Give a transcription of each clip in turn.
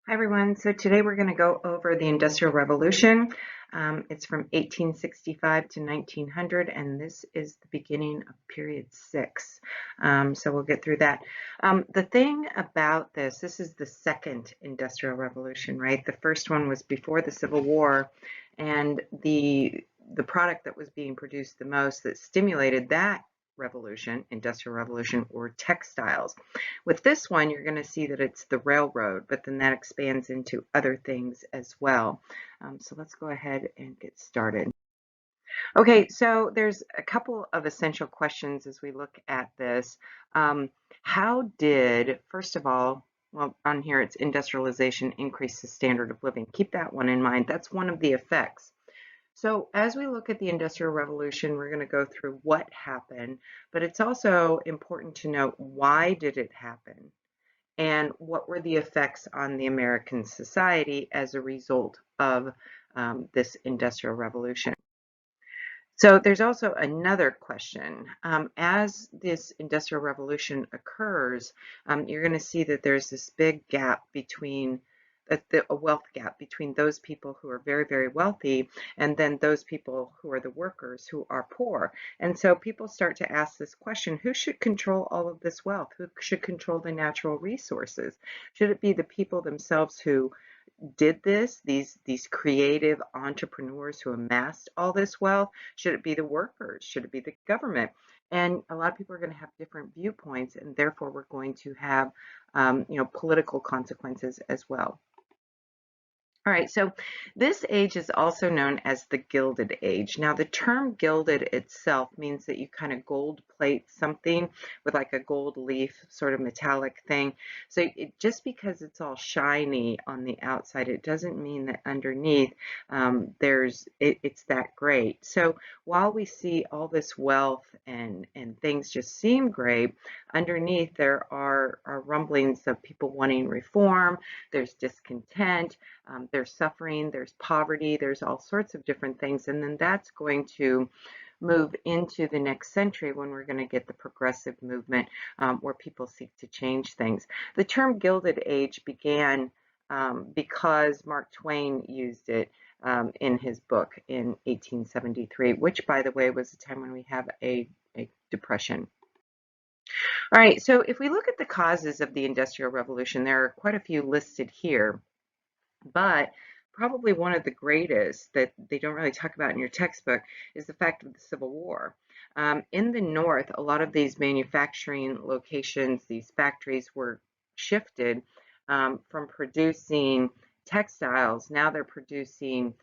Hi everyone. So today we're going to go over the Industrial Revolution. It's from 1865 to 1900, and this is the beginning of period 6. So we'll get through that. The thing about this is the second Industrial Revolution, right? The first one was before the Civil War, and the product that was being produced the most that stimulated that revolution, Industrial Revolution, were textiles. With this one, you're going to see that it's the railroad, but then that expands into other things as well. So let's go ahead and get started. Okay, so there's a couple of essential questions as we look at this. How did, first of all, well, on here it's industrialization increase the standard of living. Keep that one in mind. That's one of the effects. So as we look at the Industrial Revolution, we're going to go through what happened, but it's also important to note why did it happen and what were the effects on the American society as a result of this Industrial Revolution. So there's also another question. As this Industrial Revolution occurs, you're going to see that there's this big gap between a wealth gap between those people who are very, very wealthy and then those people who are the workers who are poor. And so people start to ask this question, who should control all of this wealth? Who should control the natural resources? Should it be the people themselves who did this, these creative entrepreneurs who amassed all this wealth? Should it be the workers? Should it be the government? And a lot of people are going to have different viewpoints, and therefore we're going to have, political consequences as well. All right, so this age is also known as the Gilded Age. Now, the term gilded itself means that you kind of gold plate something with like a gold leaf sort of metallic thing. So just because it's all shiny on the outside, it doesn't mean that underneath it's that great. So while we see all this wealth and things just seem great, underneath there are rumblings of people wanting reform. There's discontent. There's suffering, there's poverty, there's all sorts of different things. And then that's going to move into the next century when we're going to get the progressive movement where people seek to change things. The term Gilded Age began because Mark Twain used it in his book in 1873, which, by the way, was a time when we have a depression. All right, so if we look at the causes of the Industrial Revolution, there are quite a few listed here. But probably one of the greatest that they don't really talk about in your textbook is the fact of the Civil War. In the North, a lot of these manufacturing locations, these factories were shifted from producing textiles. Now they're producing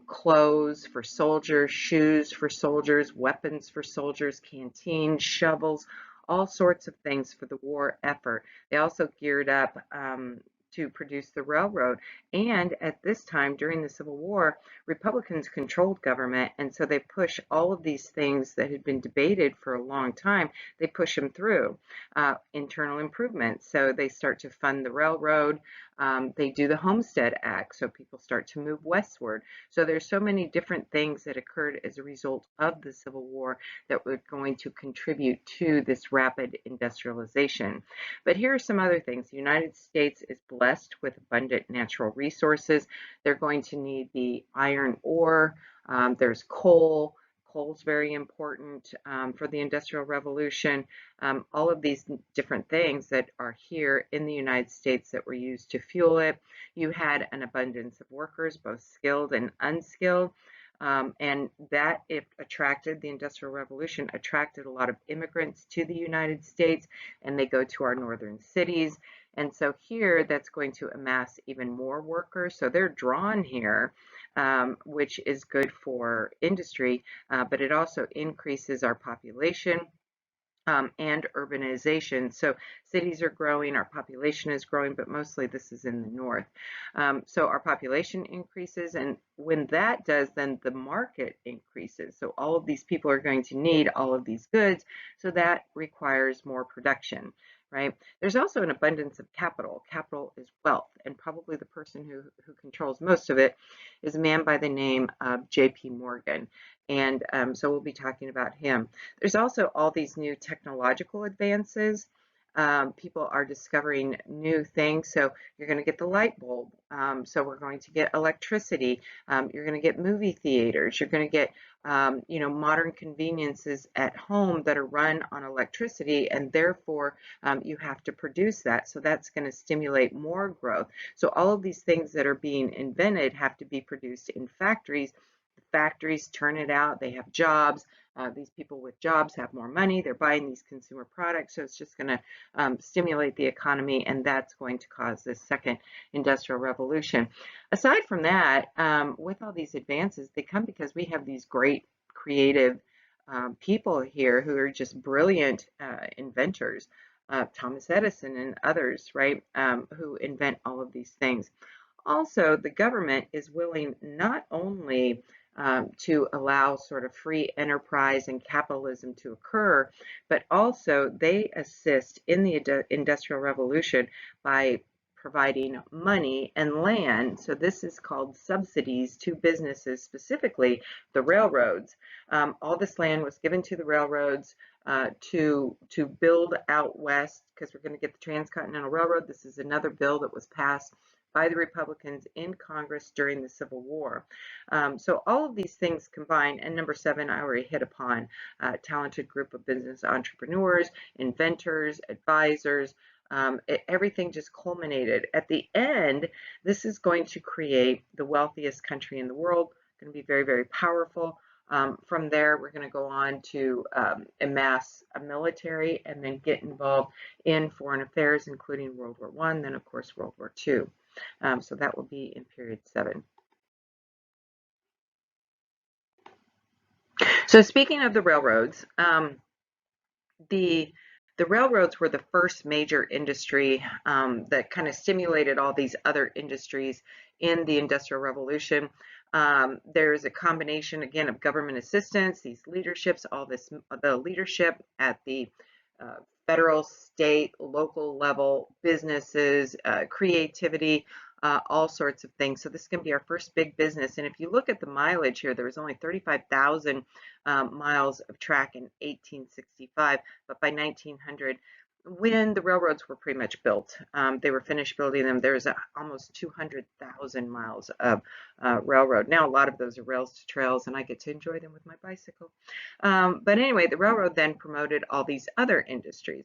clothes for soldiers, shoes for soldiers, weapons for soldiers, canteens, shovels, all sorts of things for the war effort. They also geared up to produce the railroad. And at this time, during the Civil War, Republicans controlled government, and so they push all of these things that had been debated for a long time, they push them through. Internal improvements, so they start to fund the railroad. They do the Homestead Act, so people start to move westward. So there's so many different things that occurred as a result of the Civil War that were going to contribute to this rapid industrialization. But here are some other things. The United States is blessed with abundant natural resources. They're going to need the iron ore. There's coal. Coal's very important for the Industrial Revolution. All of these different things that are here in the United States that were used to fuel it. You had an abundance of workers, both skilled and unskilled. And that the Industrial Revolution attracted a lot of immigrants to the United States, and they go to our northern cities. And so here that's going to amass even more workers. So they're drawn here, which is good for industry, but it also increases our population. And urbanization. So cities are growing, our population is growing, but mostly this is in the north. So our population increases, and when that does, then the market increases. So all of these people are going to need all of these goods, so that requires more production. Right? There's also an abundance of capital. Capital is wealth, and probably the person who controls most of it is a man by the name of J.P. Morgan. And so we'll be talking about him. There's also all these new technological advances. People are discovering new things. So you're going to get the light bulb. So we're going to get electricity. You're going to get movie theaters. You're going to get modern conveniences at home that are run on electricity, and therefore you have to produce that. So that's going to stimulate more growth. So all of these things that are being invented have to be produced in factories. The factories turn it out. They have jobs. These people with jobs have more money. They're buying these consumer products. So it's just going to stimulate the economy, and that's going to cause this second industrial revolution. Aside from that, with all these advances, they come because we have these great creative people here who are just brilliant inventors. Thomas Edison and others, right, who invent all of these things. Also, the government is willing not only to allow sort of free enterprise and capitalism to occur, but also they assist in the Industrial Revolution by providing money and land. So this is called subsidies to businesses, specifically the railroads. All this land was given to the railroads to build out west, because we're going to get the Transcontinental Railroad. This is another bill that was passed by the Republicans in Congress during the Civil War. So all of these things combined, and number 7, I already hit upon, talented group of business entrepreneurs, inventors, advisors. Everything just culminated. At the end, this is going to create the wealthiest country in the world, going to be very, very powerful. From there, we're going to go on to amass a military and then get involved in foreign affairs, including World War I, then of course World War II. So that will be in period 7. So speaking of the railroads, the railroads were the first major industry that kind of stimulated all these other industries in the Industrial Revolution. There's a combination, again, of government assistance, these leaderships, the leadership at the federal, state, local level, businesses, creativity, all sorts of things. So this is going to be our first big business. And if you look at the mileage here, there was only 35,000 miles of track in 1865, but by 1900, when the railroads were pretty much built, they were finished building them, there's almost 200,000 miles of railroad. Now a lot of those are rails to trails, and I get to enjoy them with my bicycle. But anyway, the railroad then promoted all these other industries.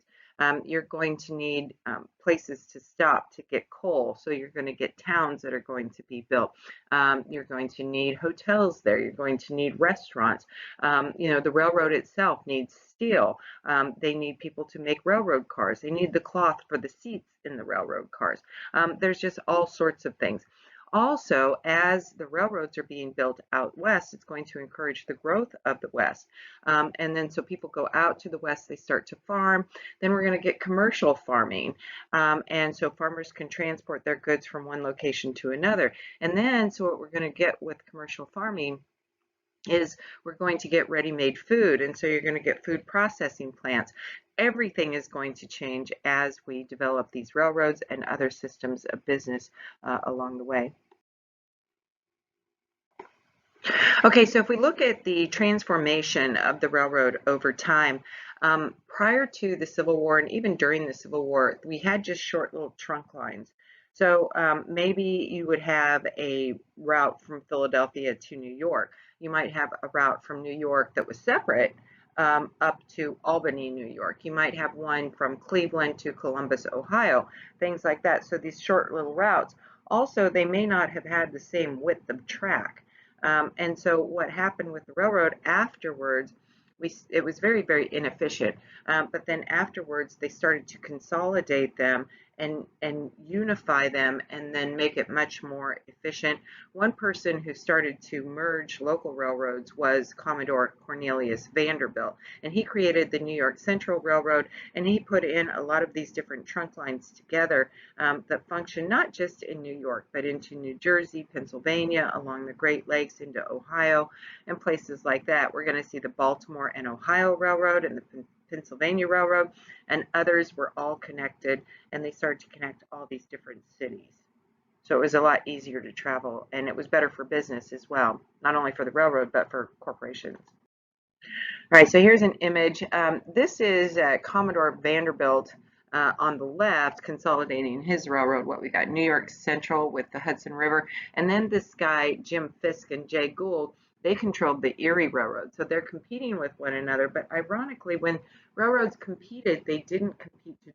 You're going to need places to stop to get coal, so you're going to get towns that are going to be built. You're going to need hotels there. You're going to need restaurants. The railroad itself needs steel. They need people to make railroad cars. They need the cloth for the seats in the railroad cars. There's just all sorts of things. Also, as the railroads are being built out west, it's going to encourage the growth of the west. And then so people go out to the west, they start to farm. Then we're going to get commercial farming. And so farmers can transport their goods from one location to another. And then, so what we're going to get with commercial farming is we're going to get ready-made food. And so you're going to get food processing plants. Everything is going to change as we develop these railroads and other systems of business along the way. Okay, so if we look at the transformation of the railroad over time, prior to the Civil War and even during the Civil War, we had just short little trunk lines. So maybe you would have a route from Philadelphia to New York. You might have a route from New York that was separate up to Albany, New York. You might have one from Cleveland to Columbus, Ohio, things like that. So these short little routes. Also, they may not have had the same width of track. And so what happened with the railroad afterwards, it was very, very inefficient. But then afterwards, they started to consolidate them and unify them and then make it much more efficient. One person who started to merge local railroads was Commodore Cornelius Vanderbilt, and he created the New York Central Railroad, and he put in a lot of these different trunk lines together that function not just in New York, but into New Jersey, Pennsylvania, along the Great Lakes, into Ohio, and places like that. We're going to see the Baltimore and Ohio Railroad and the Pennsylvania Railroad, and others were all connected, and they started to connect all these different cities. So it was a lot easier to travel, and it was better for business as well, not only for the railroad, but for corporations. All right, so here's an image. This is Commodore Vanderbilt on the left, consolidating his railroad. What we got, New York Central with the Hudson River, and then this guy, Jim Fisk and Jay Gould, they controlled the Erie Railroad. So they're competing with one another. But ironically, when railroads competed, they didn't compete to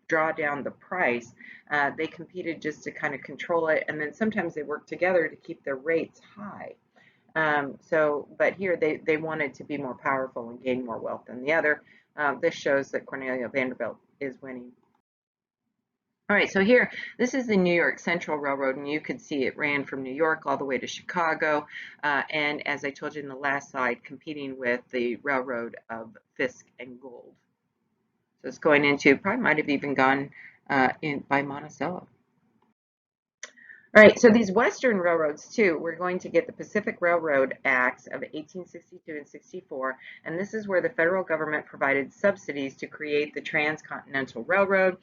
draw down the price. They competed just to kind of control it, and then sometimes they worked together to keep their rates high. But here they wanted to be more powerful and gain more wealth than the other. This shows that Cornelia Vanderbilt is winning. All right, so here, this is the New York Central Railroad, and you can see it ran from New York all the way to Chicago, and as I told you in the last slide, competing with the railroad of Fisk and Gould. So it's going into, probably might have even gone in by Monticello. All right, so these Western railroads too, we're going to get the Pacific Railroad Acts of 1862 and 64, and this is where the federal government provided subsidies to create the Transcontinental Railroad.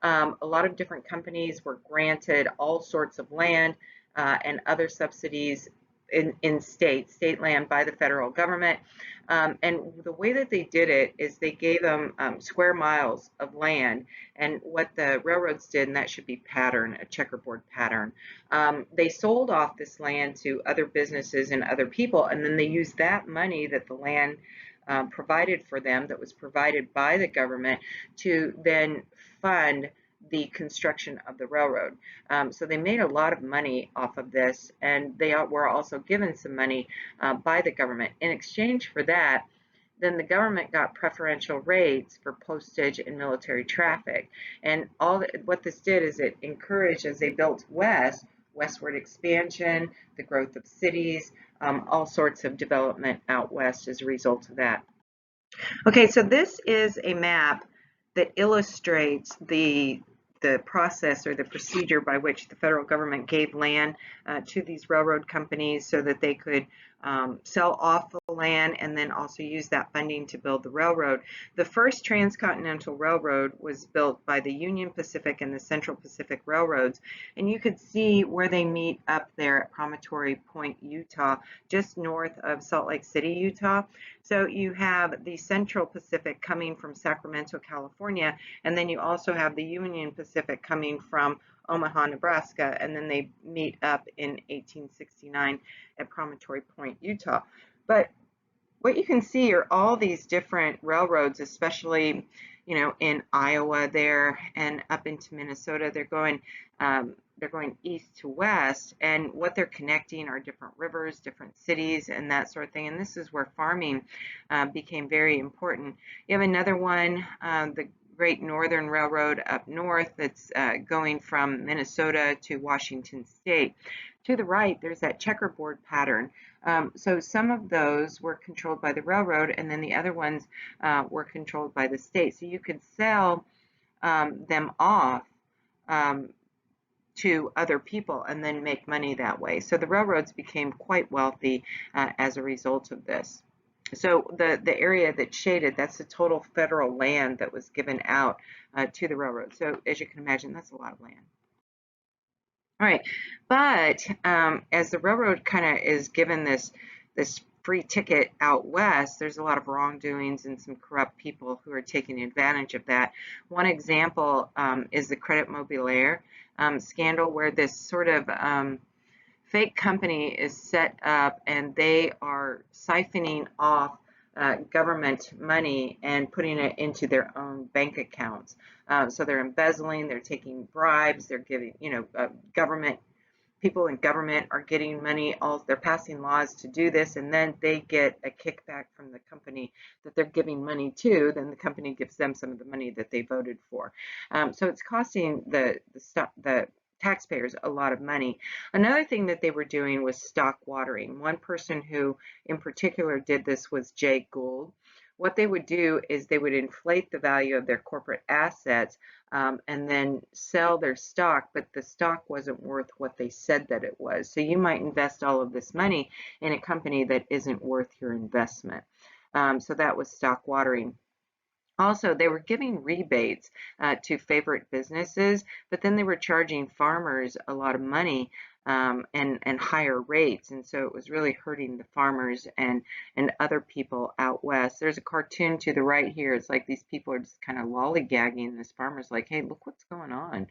A lot of different companies were granted all sorts of land and other subsidies in state land by the federal government. And the way that they did it is they gave them square miles of land, and what the railroads did, and that should be pattern, a checkerboard pattern, they sold off this land to other businesses and other people, and then they used that money that the land provided for them, that was provided by the government, to then fund the construction of the railroad. So they made a lot of money off of this, and they were also given some money by the government. In exchange for that, then the government got preferential rates for postage and military traffic. And what this did is it encouraged, as they built westward expansion, the growth of cities, all sorts of development out west as a result of that. Okay, so this is a map that illustrates the process or the procedure by which the federal government gave land to these railroad companies so that they could sell off the land and then also use that funding to build the railroad. The first transcontinental railroad was built by the Union Pacific and the Central Pacific Railroads, and you could see where they meet up there at Promontory Point, Utah, just north of Salt Lake City, Utah. So you have the Central Pacific coming from Sacramento, California, and then you also have the Union Pacific coming from Omaha, Nebraska, and then they meet up in 1869 at Promontory Point, Utah. But what you can see are all these different railroads, especially, in Iowa there and up into Minnesota. They're going east to west, and what they're connecting are different rivers, different cities, and that sort of thing. And this is where farming became very important. You have another one, the Great Northern Railroad up north, that's going from Minnesota to Washington State. To the right, there's that checkerboard pattern. So some of those were controlled by the railroad, and then the other ones were controlled by the state. So you could sell them off to other people and then make money that way. So the railroads became quite wealthy as a result of this. So the area that's shaded, that's the total federal land that was given out to the railroad. So as you can imagine, that's a lot of land. All right, but as the railroad kind of is given this free ticket out west, there's a lot of wrongdoings and some corrupt people who are taking advantage of that. One example is the Credit Mobilier scandal, where this sort of fake company is set up, and they are siphoning off government money and putting it into their own bank accounts. So they're embezzling, they're taking bribes, they're giving, government, people in government are getting money, they're passing laws to do this, and then they get a kickback from the company that they're giving money to, then the company gives them some of the money that they voted for. So it's costing the taxpayers a lot of money. Another thing that they were doing was stock watering. One person who in particular did this was Jay Gould. What they would do is they would inflate the value of their corporate assets and then sell their stock, but the stock wasn't worth what they said that it was. So you might invest all of this money in a company that isn't worth your investment. So that was stock watering. Also, they were giving rebates to favorite businesses, but then they were charging farmers a lot of money and higher rates, and so it was really hurting the farmers and other people out west. There's a cartoon to the right here. It's like these people are just kind of lollygagging. This farmer's like, "Hey, look what's going on.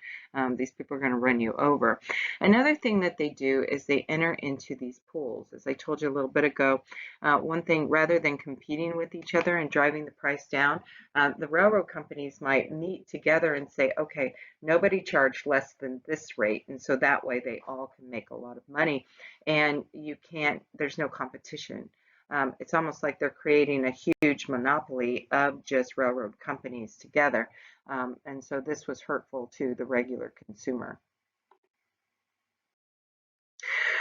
These people are going to run you over." Another thing that they do is they enter into these pools. As I told you a little bit ago, one thing, rather than competing with each other and driving the price down, the railroad companies might meet together and say, okay, nobody charged less than this rate, and so that way they all can make a lot of money, and there's no competition. It's almost like they're creating a huge monopoly of just railroad companies together, and so this was hurtful to the regular consumer.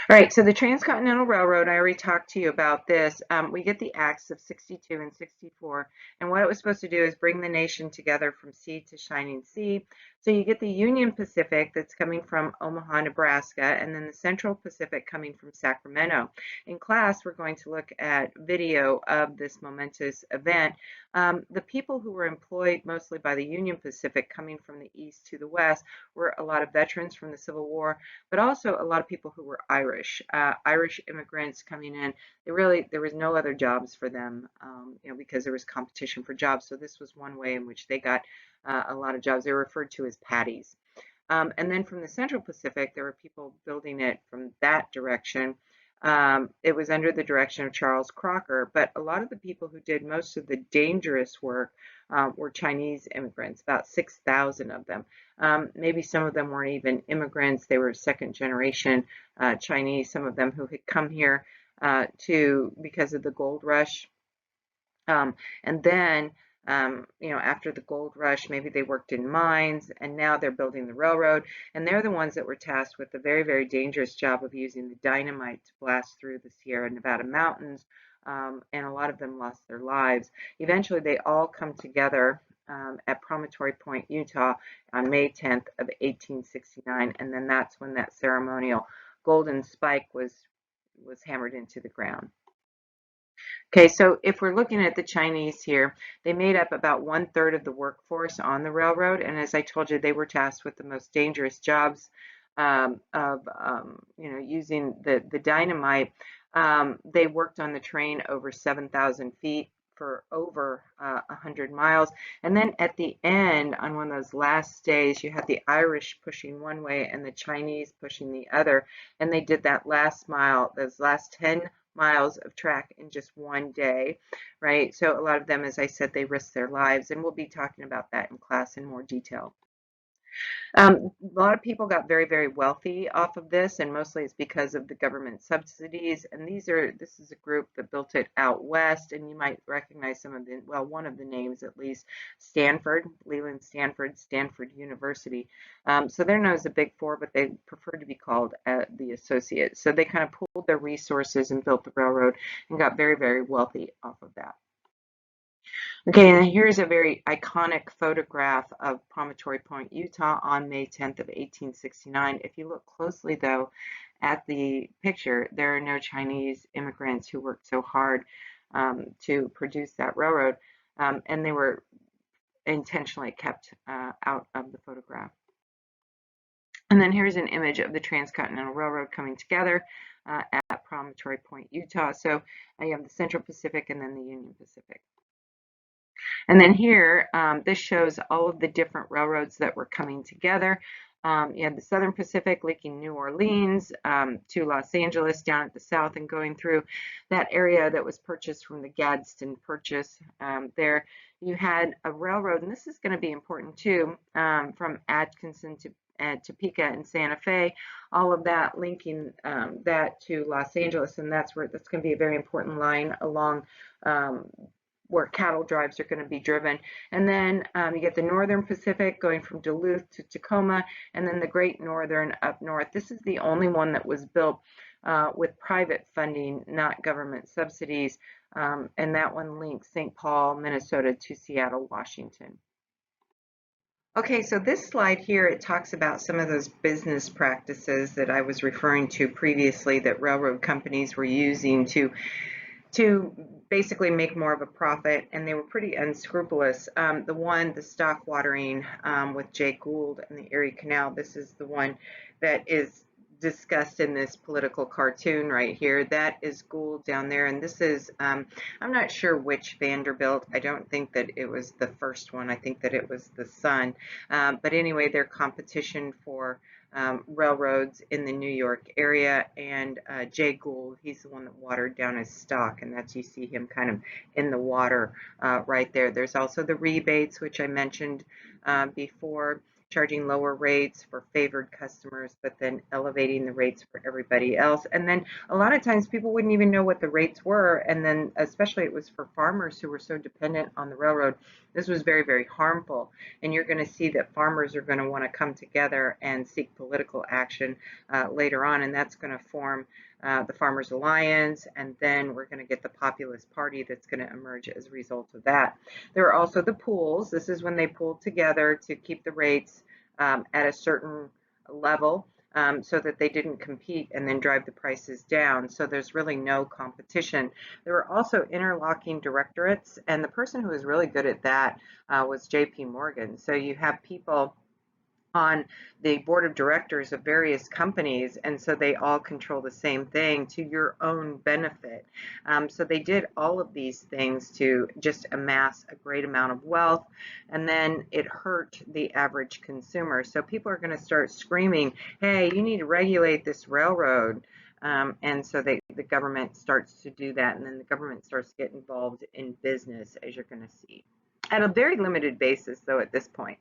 All right, so the Transcontinental Railroad, I already talked to you about this. We get the Acts of 62 and 64, and what it was supposed to do is bring the nation together from sea to shining sea. So you get the Union Pacific that's coming from Omaha, Nebraska, and then the Central Pacific coming from Sacramento. In class, we're going to look at video of this momentous event. The people who were employed mostly by the Union Pacific coming from the east to the west were a lot of veterans from the Civil War, but also a lot of people who were Irish immigrants coming in. There was no other jobs for them, because there was competition for jobs. So this was one way in which they got a lot of jobs. They were referred to as paddies. And then from the Central Pacific, there were people building it from that direction. It was under the direction of Charles Crocker, but a lot of the people who did most of the dangerous work were Chinese immigrants, about 6,000 of them. Maybe some of them weren't even immigrants. They were second generation Chinese, some of them who had come here because of the gold rush. And then, after the gold rush, maybe they worked in mines, and now they're building the railroad, and they're the ones that were tasked with the very, very dangerous job of using the dynamite to blast through the Sierra Nevada mountains, and a lot of them lost their lives. Eventually, they all come together at Promontory Point, Utah, on May 10th of 1869, and then that's when that ceremonial golden spike was hammered into the ground. Okay, so if we're looking at the Chinese here, they made up about 1/3 of the workforce on the railroad, and as I told you, they were tasked with the most dangerous jobs of using the dynamite. They worked on the train over 7,000 feet for over 100 miles, and then at the end, on one of those last days, you had the Irish pushing one way and the Chinese pushing the other, and they did that last mile, those last 10 miles of track in just one day, right? So a lot of them, as I said, they risked their lives, and we'll be talking about that in class in more detail. A lot of people got very, very wealthy off of this, and mostly it's because of the government subsidies. And this is a group that built it out west, and you might recognize one of the names at least, Stanford, Leland Stanford, Stanford University. So they're known as the Big Four, but they prefer to be called the Associates. So they kind of pooled their resources and built the railroad and got very, very wealthy off of that. Okay, and here's a very iconic photograph of Promontory Point, Utah on May 10th of 1869. If you look closely, though, at the picture, there are no Chinese immigrants who worked so hard to produce that railroad, and they were intentionally kept out of the photograph. And then here's an image of the Transcontinental Railroad coming together at Promontory Point, Utah. So you have the Central Pacific and then the Union Pacific. And then here, this shows all of the different railroads that were coming together. You had the Southern Pacific linking New Orleans to Los Angeles down at the south and going through that area that was purchased from the Gadsden Purchase there. You had a railroad, and this is going to be important too, from Atkinson to Topeka and Santa Fe, all of that linking that to Los Angeles, and that's going to be a very important line along where cattle drives are going to be driven. And then you get the Northern Pacific going from Duluth to Tacoma, and then the Great Northern up north. This is the only one that was built with private funding, not government subsidies, and that one links St. Paul, Minnesota to Seattle, Washington. Okay, so this slide here, it talks about some of those business practices that I was referring to previously that railroad companies were using to basically make more of a profit, and they were pretty unscrupulous. The stock watering with Jay Gould and the Erie Canal, this is the one that is discussed in this political cartoon right here. That is Gould down there, and this is, I'm not sure which Vanderbilt. I don't think that it was the first one. I think that it was the Sun. But anyway, their competition for railroads in the New York area, and Jay Gould, he's the one that watered down his stock, and that's, you see him kind of in the water right there. There's also the rebates, which I mentioned before, charging lower rates for favored customers, but then elevating the rates for everybody else. And then a lot of times people wouldn't even know what the rates were. And then especially it was for farmers who were so dependent on the railroad. This was very, very harmful. And you're going to see that farmers are going to want to come together and seek political action later on. And that's going to form the Farmers Alliance, and then we're going to get the Populist Party that's going to emerge as a result of that. There are also the pools. This is when they pooled together to keep the rates at a certain level so that they didn't compete and then drive the prices down. So there's really no competition. There were also interlocking directorates, and the person who was really good at that was J.P. Morgan. So you have people on the board of directors of various companies, and so they all control the same thing to your own benefit. So they did all of these things to just amass a great amount of wealth, and then it hurt the average consumer. So people are going to start screaming, hey, you need to regulate this railroad. And so the government starts to do that, and then the government starts to get involved in business, as you're going to see. At a very limited basis, though, at this point.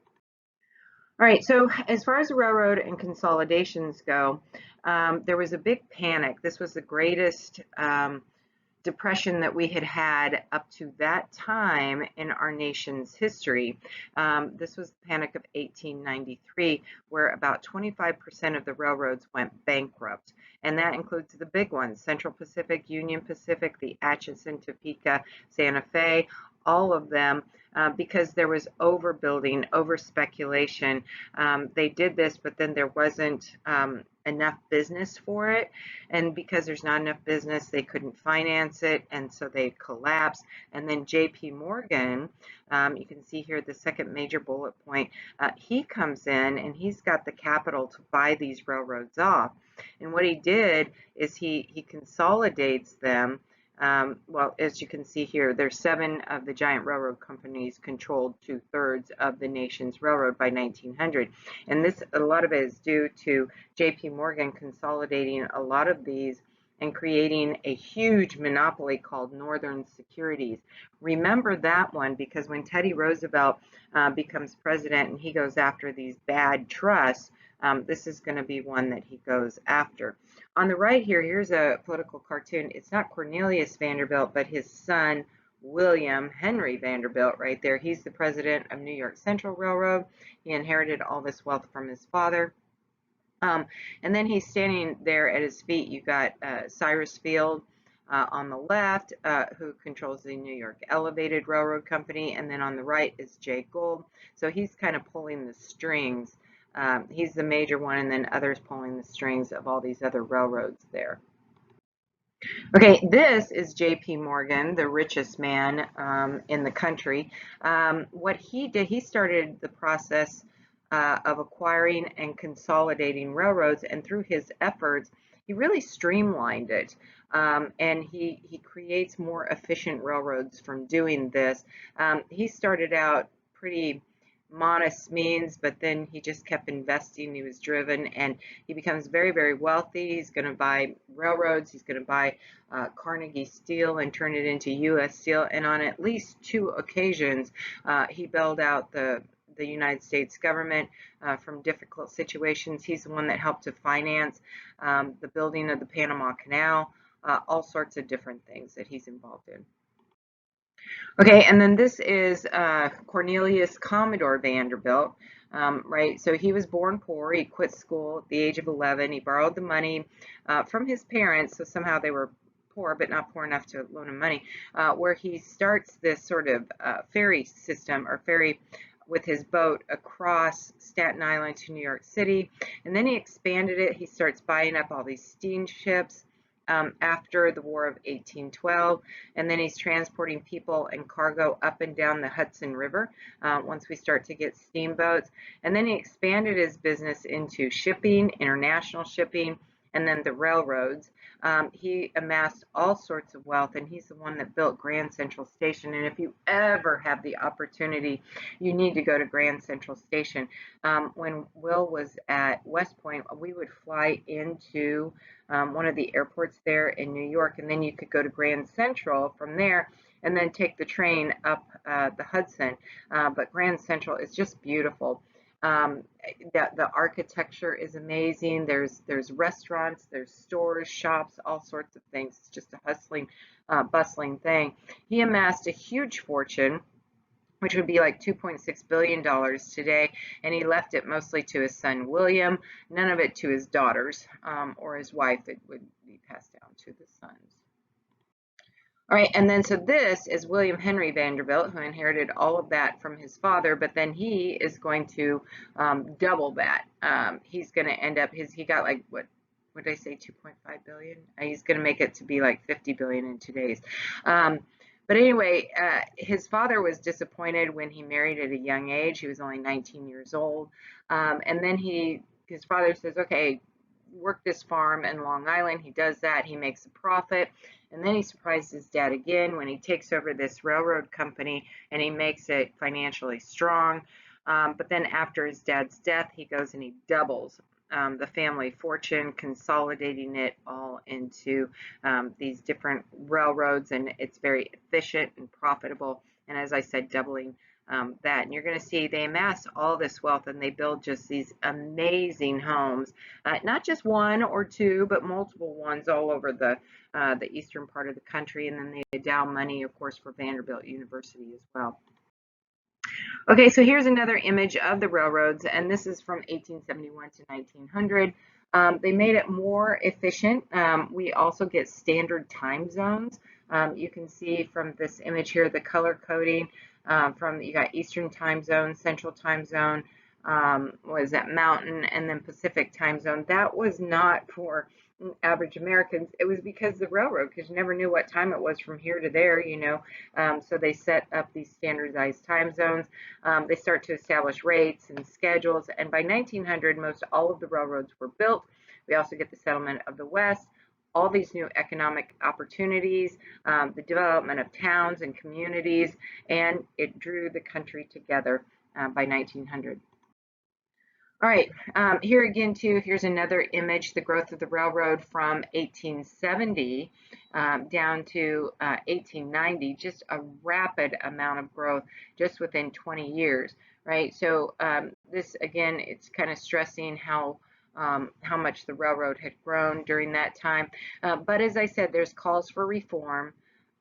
All right, so as far as the railroad and consolidations go, there was a big panic. This was the greatest depression that we had had up to that time in our nation's history. This was the Panic of 1893, where about 25% of the railroads went bankrupt. And that includes the big ones: Central Pacific, Union Pacific, the Atchison, Topeka, Santa Fe, all of them, because there was overbuilding, over speculation. They did this, but then there wasn't enough business for it. And because there's not enough business, they couldn't finance it, and so they collapsed. And then J.P. Morgan, you can see here the second major bullet point, he comes in and he's got the capital to buy these railroads off. And what he did is he consolidates them. Well, as you can see here, there's 7 of the giant railroad companies controlled 2/3 of the nation's railroad by 1900. And this, a lot of it is due to J.P. Morgan consolidating a lot of these and creating a huge monopoly called Northern Securities. Remember that one, because when Teddy Roosevelt becomes president and he goes after these bad trusts, this is going to be one that he goes after. On the right here, here's a political cartoon. It's not Cornelius Vanderbilt, but his son, William Henry Vanderbilt, right there. He's the president of New York Central Railroad. He inherited all this wealth from his father. And then he's standing there at his feet. You've got Cyrus Field on the left, who controls the New York Elevated Railroad Company. And then on the right is Jay Gould. So he's kind of pulling the strings. He's the major one, and then others pulling the strings of all these other railroads there. Okay, this is J.P. Morgan, the richest man in the country. What he did, he started the process of acquiring and consolidating railroads, and through his efforts, he really streamlined it. And he creates more efficient railroads from doing this. He started out pretty modest means, but then he just kept investing. He was driven, and he becomes very, very wealthy. He's going to buy railroads. He's going to buy Carnegie Steel and turn it into U.S. Steel. And on at least 2 occasions, he bailed out the United States government from difficult situations. He's the one that helped to finance the building of the Panama Canal, all sorts of different things that he's involved in. Okay, and then this is Cornelius Commodore Vanderbilt, right? So he was born poor. He quit school at the age of 11. He borrowed the money from his parents, so somehow they were poor, but not poor enough to loan him money, where he starts this sort of ferry system, or ferry with his boat across Staten Island to New York City. And then he expanded it. He starts buying up all these steamships after the War of 1812, and then he's transporting people and cargo up and down the Hudson River once we start to get steamboats. And then he expanded his business into shipping, international shipping, and then the railroads. He amassed all sorts of wealth, and he's the one that built Grand Central Station. And if you ever have the opportunity, you need to go to Grand Central Station. When Will was at West Point, we would fly into one of the airports there in New York, and then you could go to Grand Central from there and then take the train up the Hudson. But Grand Central is just beautiful. Um, the architecture is amazing. There's restaurants, there's stores, shops, all sorts of things. It's just a hustling, bustling thing. He amassed a huge fortune, which would be like $2.6 billion today, and he left it mostly to his son William, none of it to his daughters or his wife. It would be passed down to the sons. All right, and then so this is William Henry Vanderbilt, who inherited all of that from his father, but then he is going to double that. He's going to end up, he got like, what did I say, 2.5 billion? He's going to make it to be like 50 billion in today's. But anyway, his father was disappointed when he married at a young age. He was only 19 years old. And then his father says, okay, work this farm in Long Island. He does that. He makes a profit. And then he surprises his dad again when he takes over this railroad company and he makes it financially strong. But then after his dad's death, he goes and he doubles the family fortune, consolidating it all into these different railroads, and it's very efficient and profitable. And as I said, doubling that. And you're going to see they amass all this wealth and they build just these amazing homes, not just one or two, but multiple ones all over the eastern part of the country. And then they endow money, of course, for Vanderbilt University as well. Okay, so here's another image of the railroads, and this is from 1871 to 1900. They made it more efficient. We also get standard time zones. You can see from this image here the color coding you got Eastern time zone, Central time zone, was that Mountain, and then Pacific time zone. That was not for average Americans. It was because the railroad, because you never knew what time it was from here to there, so they set up these standardized time zones. They start to establish rates and schedules, and by 1900, most all of the railroads were built. We also get the settlement of the West, all these new economic opportunities, the development of towns and communities, and it drew the country together by 1900. All right, here again too, here's another image, the growth of the railroad from 1870 down to 1890, just a rapid amount of growth just within 20 years, right? So this, again, it's kind of stressing how much the railroad had grown during that time. But as I said, there's calls for reform.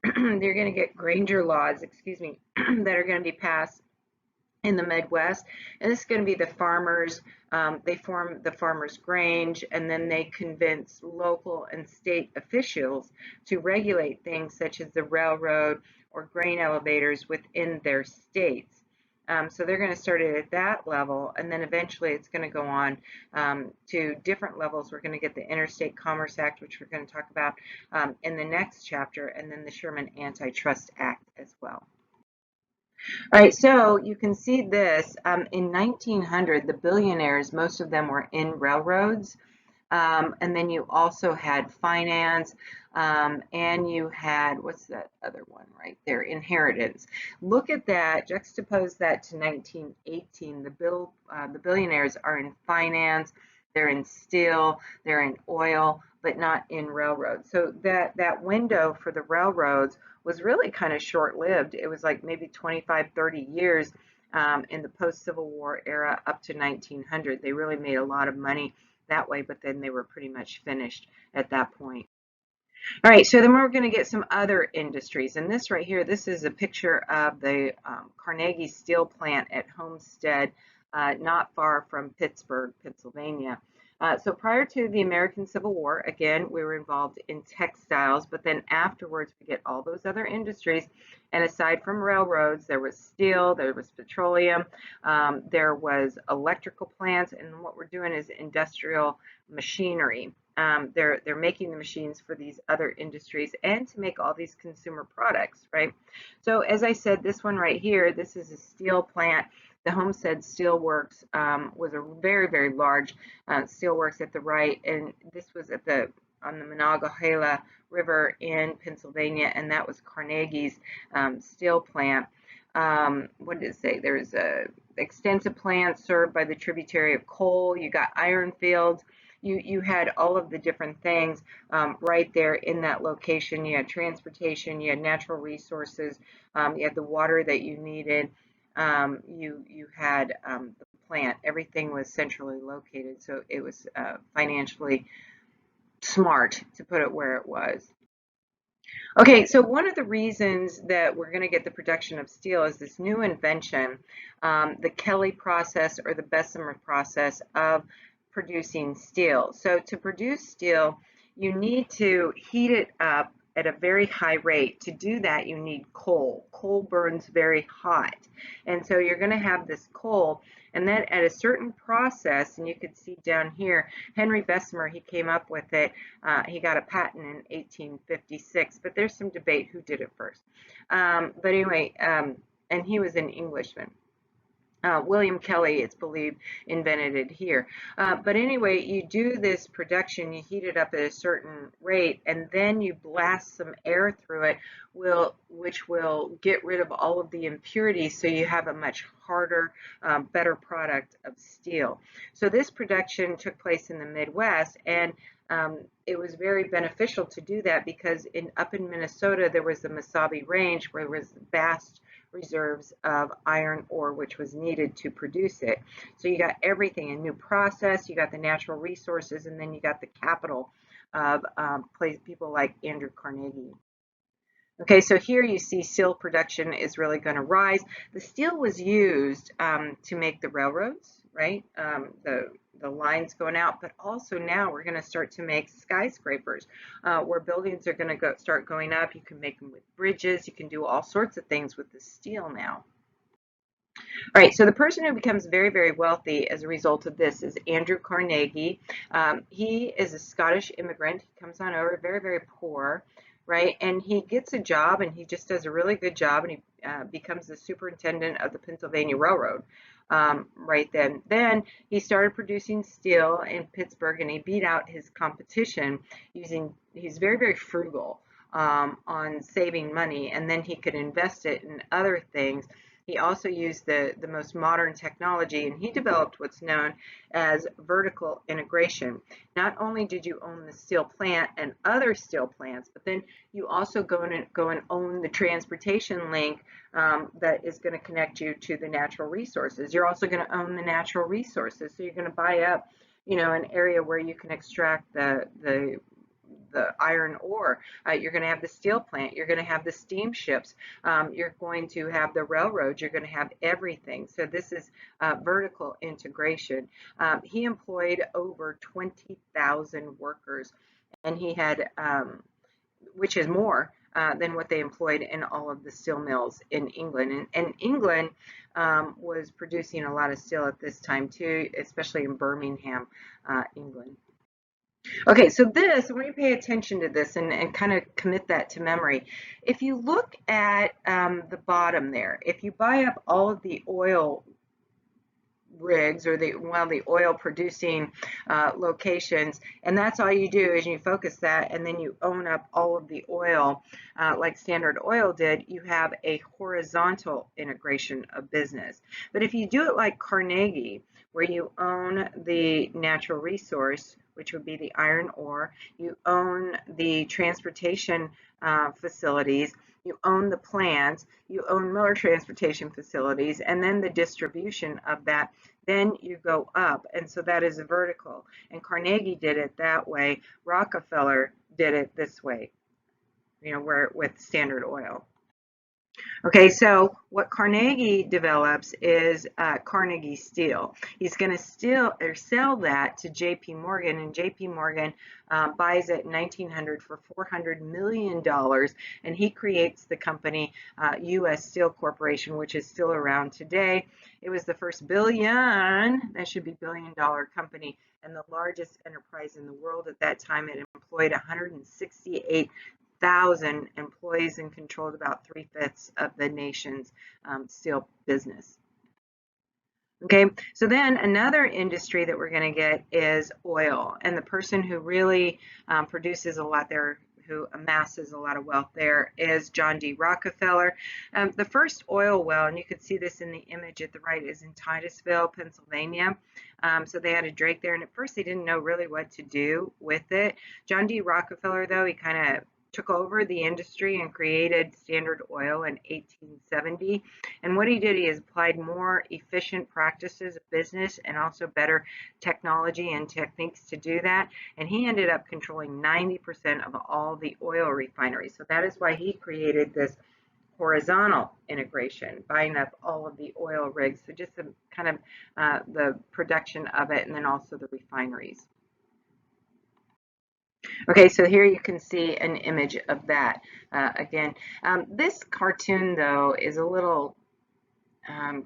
They're going to get Granger laws, excuse me, that are going to be passed in the Midwest, and this is going to be the farmers. They form the Farmers Grange, and then they convince local and state officials to regulate things such as the railroad or grain elevators within their states. So they're going to start it at that level, and then eventually it's going to go on to different levels. We're going to get the Interstate Commerce Act, which we're going to talk about in the next chapter, and then the Sherman Antitrust Act as well. All right, so you can see this. In 1900, the billionaires, most of them were in railroads. And then you also had finance, and you had, what's that other one right there? Inheritance. Look at that, juxtapose that to 1918. The billionaires are in finance, they're in steel, they're in oil, but not in railroads. So that window for the railroads was really kind of short-lived. It was like maybe 25, 30 years in the post-Civil War era up to 1900. They really made a lot of money that way, but then they were pretty much finished at that point. All right, so then we're going to get some other industries. And this right here, this is a picture of the Carnegie Steel Plant at Homestead, not far from Pittsburgh, Pennsylvania. So prior to the American Civil War, again, we were involved in textiles, but then afterwards we get all those other industries. And aside from railroads, there was steel, there was petroleum, there was electrical plants, and what we're doing is industrial machinery. They're making the machines for these other industries and to make all these consumer products, right? So as I said, this one right here, this is a steel plant. the Homestead Steel Works was a very, very large steel works at the right, and this was on the Monongahela River in Pennsylvania, and that was Carnegie's steel plant. What did it say? There's a extensive plant served by the tributary of coal. You got iron fields. You had all of the different things right there in that location. You had transportation, you had natural resources, you had the water that you needed, you had the plant. Everything was centrally located, so it was financially smart to put it where it was. Okay, so one of the reasons that we're going to get the production of steel is this new invention, the Kelly process or the Bessemer process of producing steel. So to produce steel, you need to heat it up at a very high rate. To do that, you need coal. Coal burns very hot. And so you're going to have this coal, and then at a certain process, and you can see down here, Henry Bessemer, he came up with it. He got a patent in 1856, but there's some debate who did it first. But anyway, and he was an Englishman. William Kelly, it's believed, invented it here. But anyway, you do this production, you heat it up at a certain rate, and then you blast some air through it, which will get rid of all of the impurities, so you have a much harder, better product of steel. So this production took place in the Midwest, and it was very beneficial to do that because up in Minnesota, there was the Mesabi Range where there was vast reserves of iron ore which was needed to produce it. So you got everything, a new process, you got the natural resources, and then you got the capital of people like Andrew Carnegie. Okay, so here you see steel production is really going to rise. The steel was used to make the railroads, right? The lines going out, but also now we're going to start to make skyscrapers where buildings are going to start going up. You can make them with bridges. You can do all sorts of things with the steel now. All right, so the person who becomes very, very wealthy as a result of this is Andrew Carnegie. He is a Scottish immigrant. He comes on over very, very poor, right? And he gets a job, and he just does a really good job, and he becomes the superintendent of the Pennsylvania Railroad right then. Then he started producing steel in Pittsburgh, and he beat out his competition he's very, very frugal on saving money, and then he could invest it in other things. He also used the most modern technology, and he developed what's known as vertical integration. Not only did you own the steel plant and other steel plants, but then you also go and own the transportation link that is going to connect you to the natural resources. You're also going to own the natural resources, so you're going to buy up, an area where you can extract the iron ore. You're going to have the steel plant. You're going to have the steamships. You're going to have the railroads. You're going to have everything. So this is vertical integration. He employed over 20,000 workers, and he had, which is more than what they employed in all of the steel mills in England. And England was producing a lot of steel at this time too, especially in Birmingham, England. Okay, so I want you to pay attention to this and kind of commit that to memory. If you look at the bottom there, if you buy up all of the oil rigs or the oil producing locations, and that's all you do is you focus that, and then you own up all of the oil like Standard Oil did, you have a horizontal integration of business. But if you do it like Carnegie, where you own the natural resource, which would be the iron ore, you own the transportation facilities, you own the plants, you own more transportation facilities, and then the distribution of that, then you go up. And so that is a vertical. And Carnegie did it that way. Rockefeller did it this way, where with Standard Oil. Okay, so what Carnegie develops is Carnegie Steel. He's going to sell that to J.P. Morgan, and J.P. Morgan buys it in 1900 for $400 million, and he creates the company U.S. Steel Corporation, which is still around today. It was the first billion-dollar company and the largest enterprise in the world at that time. It employed 168,000 employees and controlled about 3/5 of the nation's steel business. Okay, so then another industry that we're going to get is oil, and the person who really produces a lot there, who amasses a lot of wealth there, is John D. Rockefeller. The first oil well, and you can see this in the image at the right, is in Titusville, Pennsylvania. So they had a drake there, and at first they didn't know really what to do with it. John D. Rockefeller, though, he kind of took over the industry and created Standard Oil in 1870. And what he did, he applied more efficient practices of business and also better technology and techniques to do that. And he ended up controlling 90% of all the oil refineries. So that is why he created this horizontal integration, buying up all of the oil rigs. So just the kind of the production of it, and then also the refineries. Okay, so here you can see an image of that. Again, this cartoon, though, is a little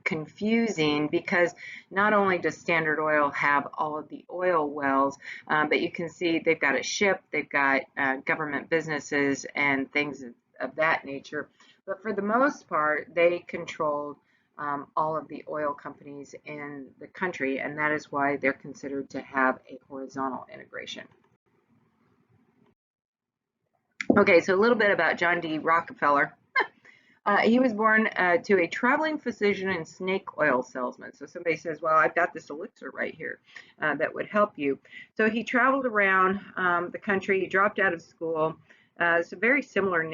confusing because not only does Standard Oil have all of the oil wells, but you can see they've got a ship, they've got government businesses and things of that nature. But for the most part, they controlled all of the oil companies in the country, and that is why they're considered to have a horizontal integration. Okay, so a little bit about John D. Rockefeller. He was born to a traveling physician and snake oil salesman. So somebody says, well, I've got this elixir right here that would help you. So he traveled around the country. He dropped out of school. It's a very similar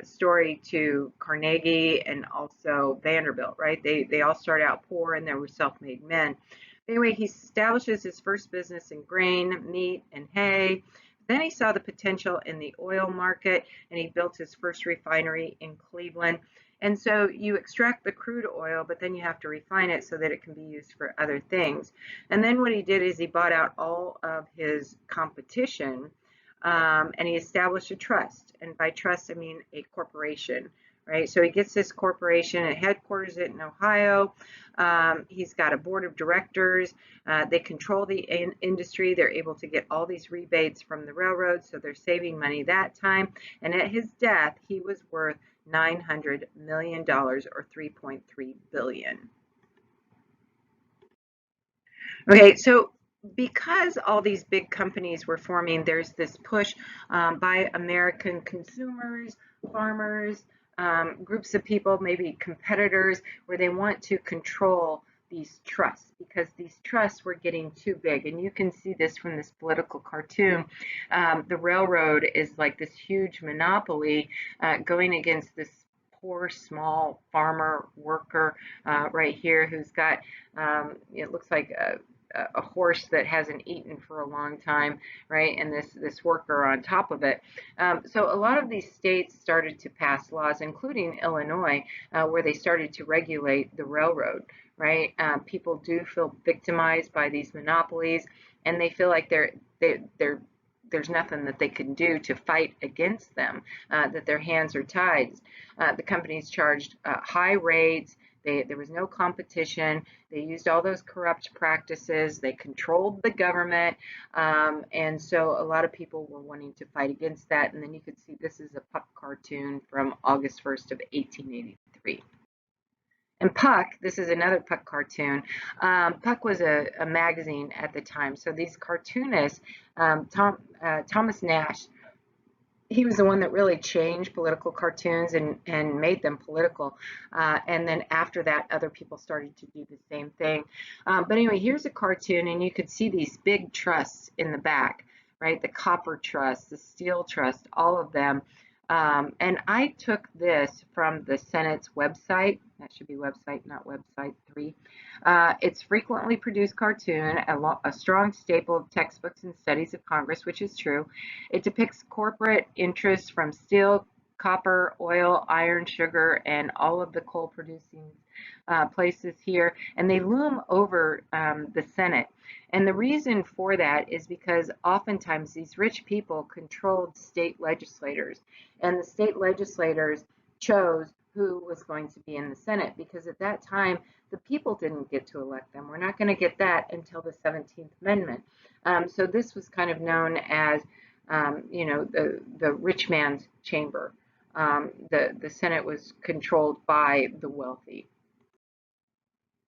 story to Carnegie and also Vanderbilt, right? They all start out poor and they were self-made men. Anyway, he establishes his first business in grain, meat, and hay. Then he saw the potential in the oil market and he built his first refinery in Cleveland. And so you extract the crude oil, but then you have to refine it so that it can be used for other things. And then what he did is he bought out all of his competition and he established a trust. And by trust, I mean a corporation, right? So he gets this corporation and headquarters it in Ohio. He's got a board of directors. They control the industry. They're able to get all these rebates from the railroads, so they're saving money that time. And at his death, he was worth $900 million or $3.3 billion. Okay, so because all these big companies were forming, there's this push by American consumers, farmers, groups of people, maybe competitors, where they want to control these trusts because these trusts were getting too big. And you can see this from this political cartoon. The railroad is like this huge monopoly going against this poor small farmer worker right here who's got it looks like a horse that hasn't eaten for a long time, right? And this worker on top of it. So a lot of these states started to pass laws, including Illinois, where they started to regulate the railroad, right? People do feel victimized by these monopolies, and they feel like there's nothing that they can do to fight against them, that their hands are tied. The companies charged high rates. There was no competition. They used all those corrupt practices. They controlled the government. And so a lot of people were wanting to fight against that. And then you could see this is a Puck cartoon from August 1st of 1883. And Puck, this is another Puck cartoon. Puck was a magazine at the time. So these cartoonists, Thomas Nash, he was the one that really changed political cartoons and made them political. And then after that, other people started to do the same thing. But anyway, here's a cartoon, and you could see these big trusts in the back, right? The copper trust, the steel trust, all of them. And I took this from the Senate's website. That should be website, not website 3. It's frequently produced cartoon, a strong staple of textbooks and studies of Congress, which is true. It depicts corporate interests from steel, copper, oil, iron, sugar, and all of the coal producing places here, and they loom over the Senate. And the reason for that is because oftentimes these rich people controlled state legislators, and the state legislators chose who was going to be in the Senate because at that time the people didn't get to elect them. We're not going to get that until the 17th Amendment. So this was kind of known as, the rich man's chamber. The Senate was controlled by the wealthy.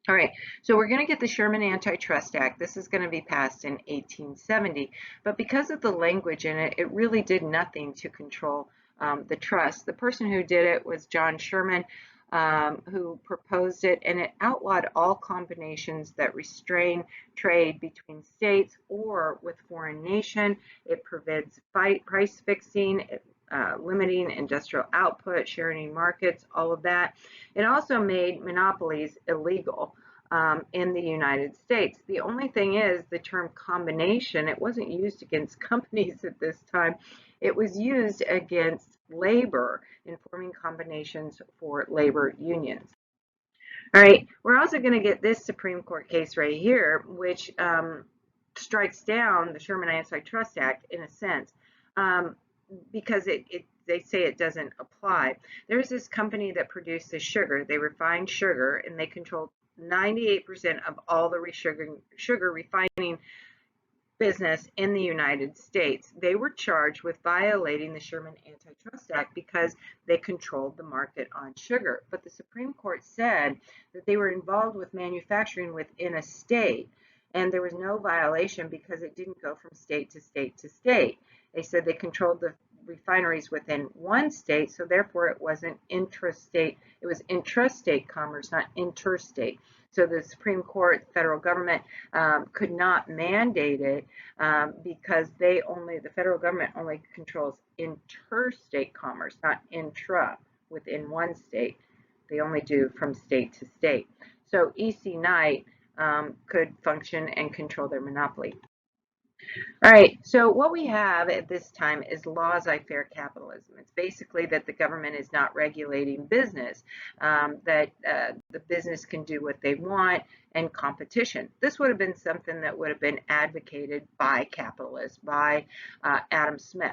All right, so we're going to get the Sherman Antitrust Act. This is going to be passed in 1870, but because of the language in it, it really did nothing to control the trust. The person who did it was John Sherman, who proposed it, and it outlawed all combinations that restrain trade between states or with foreign nation. It forbids price fixing, limiting industrial output, sharing markets, all of that. It also made monopolies illegal in the United States. The only thing is the term combination, it wasn't used against companies at this time. It was used against labor in forming combinations for labor unions. All right, we're also going to get this Supreme Court case right here, which strikes down the Sherman Antitrust Act in a sense, because they say it doesn't apply. There's this company that produces sugar. They refine sugar, and they control 98% of all the sugar refining business in the United States. They were charged with violating the Sherman Antitrust Act because they controlled the market on sugar. But the Supreme Court said that they were involved with manufacturing within a state, and there was no violation because it didn't go from state to state to state. They said they controlled the refineries within one state, so therefore it wasn't intrastate, it was intrastate commerce, not interstate. So the Supreme Court, the federal government, could not mandate it because the federal government only controls interstate commerce, not intra within one state. They only do from state to state. So E.C. Knight could function and control their monopoly. All right, so what we have at this time is laissez-faire capitalism. It's basically that the government is not regulating business, that the business can do what they want, and competition. This would have been something that would have been advocated by capitalists, by Adam Smith.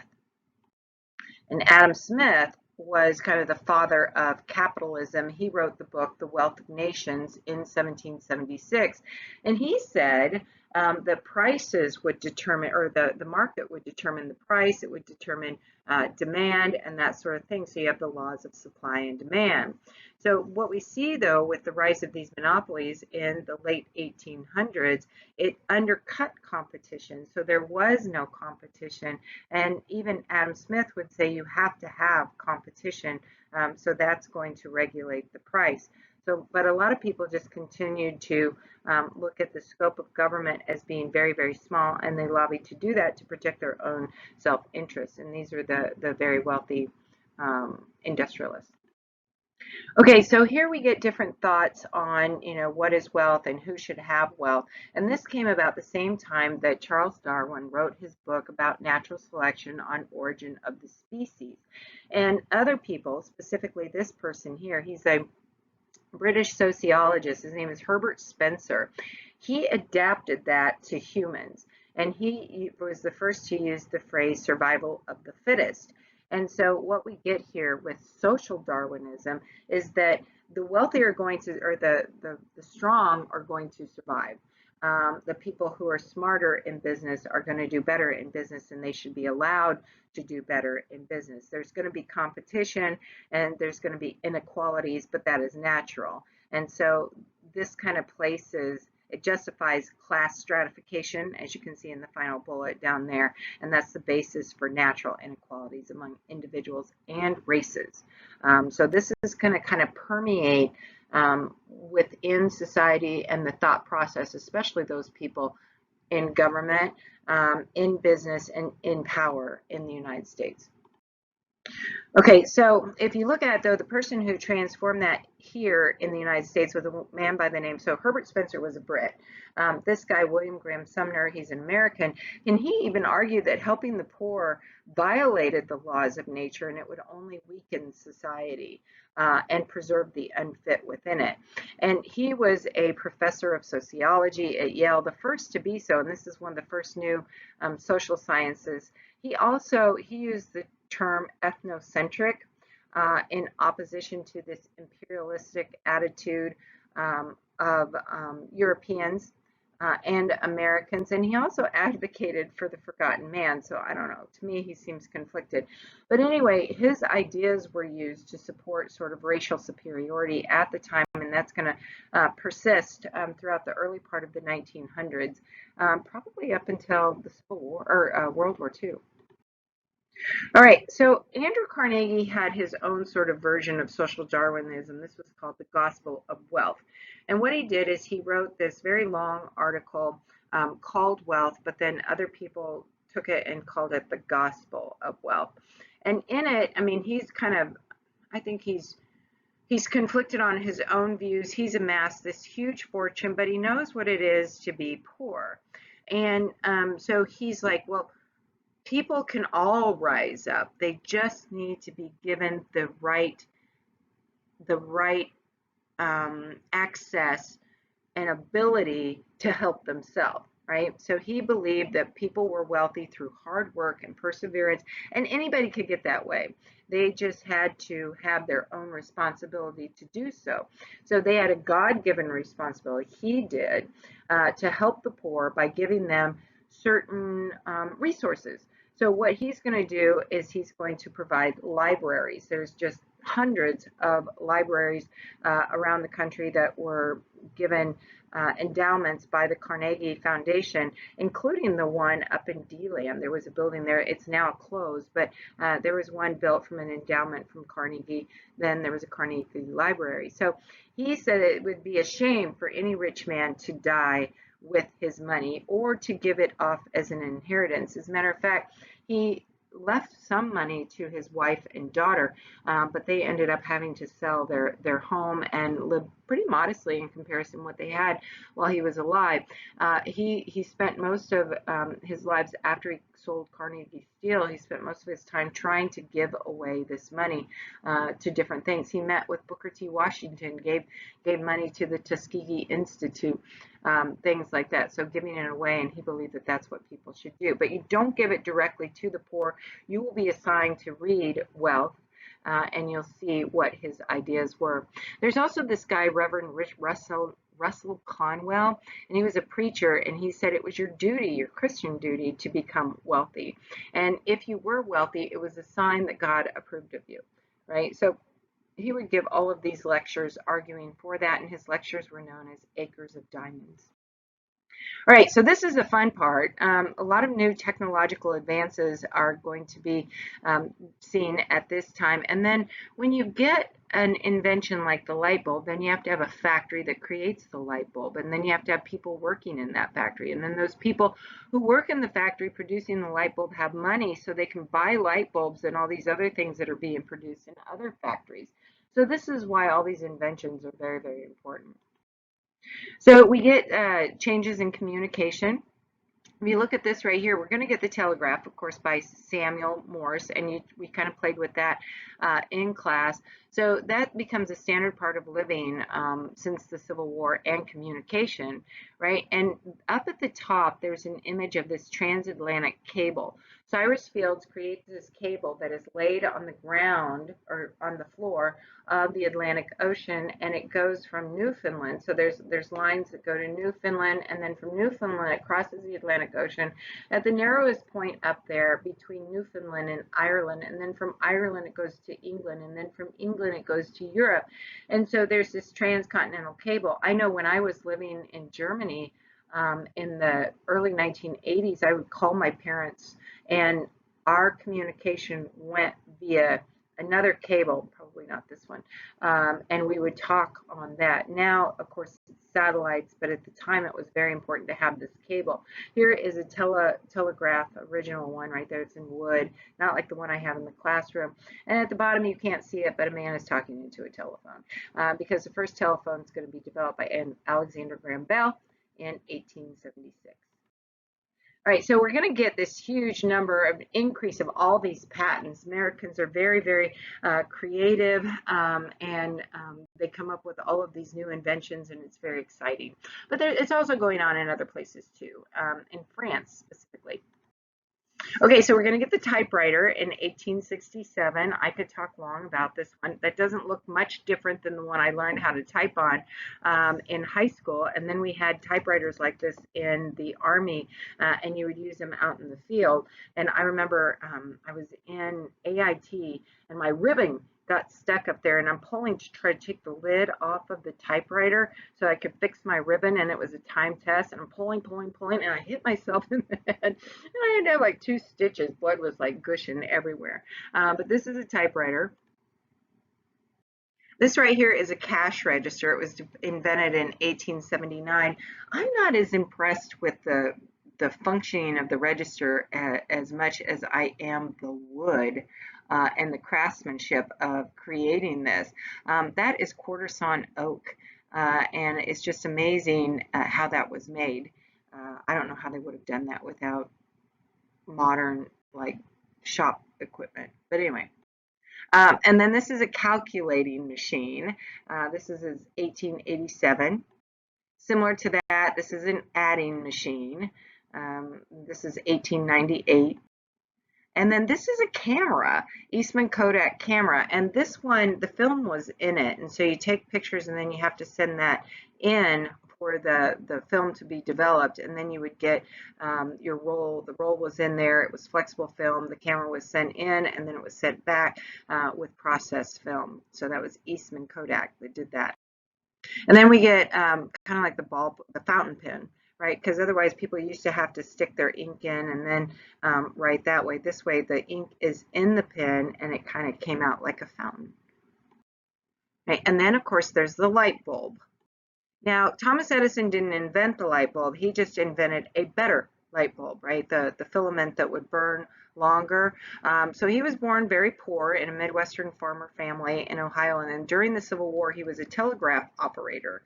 And Adam Smith was kind of the father of capitalism. He wrote the book, The Wealth of Nations, in 1776. And he said the prices would determine, or the market would determine the price, it would determine demand and that sort of thing. So you have the laws of supply and demand. So what we see, though, with the rise of these monopolies in the late 1800s, it undercut competition. So there was no competition. And even Adam Smith would say you have to have competition. So that's going to regulate the price. So, but a lot of people just continued to look at the scope of government as being very, very small, and they lobbied to do that to protect their own self-interest. And these are the very wealthy industrialists. Okay, so here we get different thoughts on, what is wealth and who should have wealth. And this came about the same time that Charles Darwin wrote his book about natural selection on origin of the species. And other people, specifically this person here, he's a British sociologist. His name is Herbert Spencer. He adapted that to humans, and he was the first to use the phrase survival of the fittest. And so what we get here with social Darwinism is that the wealthy are going to, or the strong are going to survive. The people who are smarter in business are going to do better in business, and they should be allowed to do better in business. There's going to be competition and there's going to be inequalities, but that is natural. And so this kind of it justifies class stratification, as you can see in the final bullet down there, and that's the basis for natural inequalities among individuals and races. So this is going to kind of permeate within society and the thought process, especially those people in government, in business, and in power in the United States. Okay, so if you look at it, though, the person who transformed that here in the United States was a man by the name, so Herbert Spencer was a Brit. This guy, William Graham Sumner, he's an American, and he even argued that helping the poor violated the laws of nature and it would only weaken society and preserve the unfit within it. And he was a professor of sociology at Yale, the first to be so, and this is one of the first new social sciences. He used the term ethnocentric in opposition to this imperialistic attitude of Europeans and Americans. And he also advocated for the forgotten man. So I don't know, to me, he seems conflicted. But anyway, his ideas were used to support sort of racial superiority at the time, and and that's going to persist throughout the early part of the 1900s, probably up until the Civil War or World War II. All right, so Andrew Carnegie had his own sort of version of social Darwinism. This was called the Gospel of Wealth. And what he did is he wrote this very long article called Wealth, but then other people took it and called it the Gospel of Wealth. And in it, I mean, he's kind of, I think he's conflicted on his own views. He's amassed this huge fortune, but he knows what it is to be poor. And so he's like, well, people can all rise up. They just need to be given the right access and ability to help themselves, right? So he believed that people were wealthy through hard work and perseverance, and anybody could get that way. They just had to have their own responsibility to do so. So they had a God-given responsibility, he did, to help the poor by giving them certain resources. So what he's going to do is he's going to provide libraries. There's just hundreds of libraries around the country that were given endowments by the Carnegie Foundation, including the one up in D-Land. There was a building there. It's now closed, but there was one built from an endowment from Carnegie. Then there was a Carnegie Library. So he said it would be a shame for any rich man to die with his money or to give it off as an inheritance. As a matter of fact, he left some money to his wife and daughter, but they ended up having to sell their home and live pretty modestly in comparison to what they had while he was alive. He spent most of his lives after he sold Carnegie Steel. He spent most of his time trying to give away this money to different things. He met with Booker T. Washington, gave money to the Tuskegee Institute, things like that. So giving it away, and he believed that that's what people should do. But you don't give it directly to the poor. You will be assigned to read Wealth, and you'll see what his ideas were. There's also this guy, Reverend Russell Conwell, and he was a preacher, and he said it was your duty, your Christian duty, to become wealthy. And if you were wealthy, it was a sign that God approved of you, right? So he would give all of these lectures arguing for that, and his lectures were known as Acres of Diamonds. All right, so this is the fun part. A lot of new technological advances are going to be seen at this time. And then when you get an invention like the light bulb, then you have to have a factory that creates the light bulb. And then you have to have people working in that factory. And then those people who work in the factory producing the light bulb have money so they can buy light bulbs and all these other things that are being produced in other factories. So this is why all these inventions are very, very important. So we get changes in communication. If you look at this right here, we're going to get the telegraph, of course, by Samuel Morse, and we kind of played with that in class. So that becomes a standard part of living since the Civil War and communication, right? And up at the top, there's an image of this transatlantic cable. Cyrus Fields creates this cable that is laid on the ground or on the floor of the Atlantic Ocean, and it goes from Newfoundland. So there's lines that go to Newfoundland, and then from Newfoundland it crosses the Atlantic Ocean at the narrowest point up there between Newfoundland and Ireland, and then from Ireland it goes to England, and then from England it goes to Europe. And so there's this transcontinental cable. I know when I was living in Germany in the early 1980s, I would call my parents, and our communication went via another cable, probably not this one, and we would talk on that. Now, of course, it's satellites, but at the time it was very important to have this cable. Here is a telegraph, original one right there. It's in wood, not like the one I have in the classroom. And at the bottom, you can't see it, but a man is talking into a telephone because the first telephone is going to be developed by Alexander Graham Bell in 1876. All right, so we're going to get this huge number of increase of all these patents. Americans are very, very creative, and they come up with all of these new inventions, and it's very exciting. But it's also going on in other places too, in France specifically. Okay, so we're going to get the typewriter in 1867. I could talk long about this one. That doesn't look much different than the one I learned how to type on in high school. And then we had typewriters like this in the Army, and you would use them out in the field. And I remember I was in AIT, and my ribbon got stuck up there, and I'm pulling to try to take the lid off of the typewriter so I could fix my ribbon, and it was a time test, and I'm pulling, and I hit myself in the head, and I had to have like 2 stitches. Blood was like gushing everywhere. But this is a typewriter. This right here is a cash register. It was invented in 1879. I'm not as impressed with the functioning of the register as much as I am the wood and the craftsmanship of creating this. That is quarter sawn oak, and it's just amazing how that was made. I don't know how they would have done that without modern like shop equipment. But anyway, and then this is a calculating machine. This is 1887. Similar to that, this is an adding machine. This is 1898. And then this is a camera, Eastman Kodak camera. And this one, the film was in it. And so you take pictures and then you have to send that in for the film to be developed. And then you would get your roll. The roll was in there. It was flexible film. The camera was sent in and then it was sent back with processed film. So that was Eastman Kodak that did that. And then we get kind of like the fountain pen, right? Because otherwise people used to have to stick their ink in and then write that way. This way the ink is in the pen and it kind of came out like a fountain. Right? And then of course there's the light bulb. Now, Thomas Edison didn't invent the light bulb. He just invented a better light bulb, right? The filament that would burn longer. So he was born very poor in a Midwestern farmer family in Ohio. And then during the Civil War, he was a telegraph operator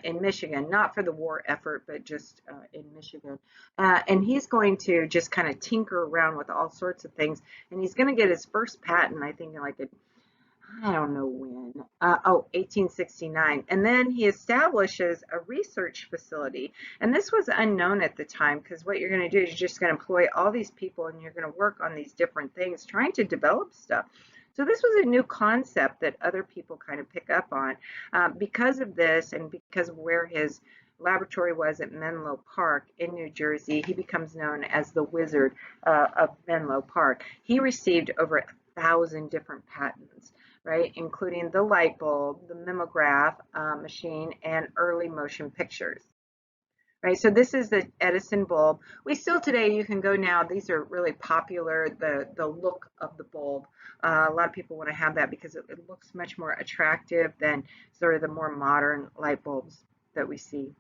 in Michigan, not for the war effort, but just in Michigan. And he's going to just kind of tinker around with all sorts of things. And he's going to get his first patent, I think, in like I don't know when, 1869. And then he establishes a research facility. And this was unknown at the time because what you're going to do is you're just going to employ all these people and you're going to work on these different things, trying to develop stuff. So this was a new concept that other people kind of pick up on. Because of this and because of where his laboratory was at Menlo Park in New Jersey, he becomes known as the Wizard of Menlo Park. He received over 1,000 different patents, right, including the light bulb, the mimeograph machine, and early motion pictures. Right, so this is the Edison bulb. We still today, you can go now, these are really popular, the look of the bulb. A lot of people want to have that because it looks much more attractive than sort of the more modern light bulbs that we see.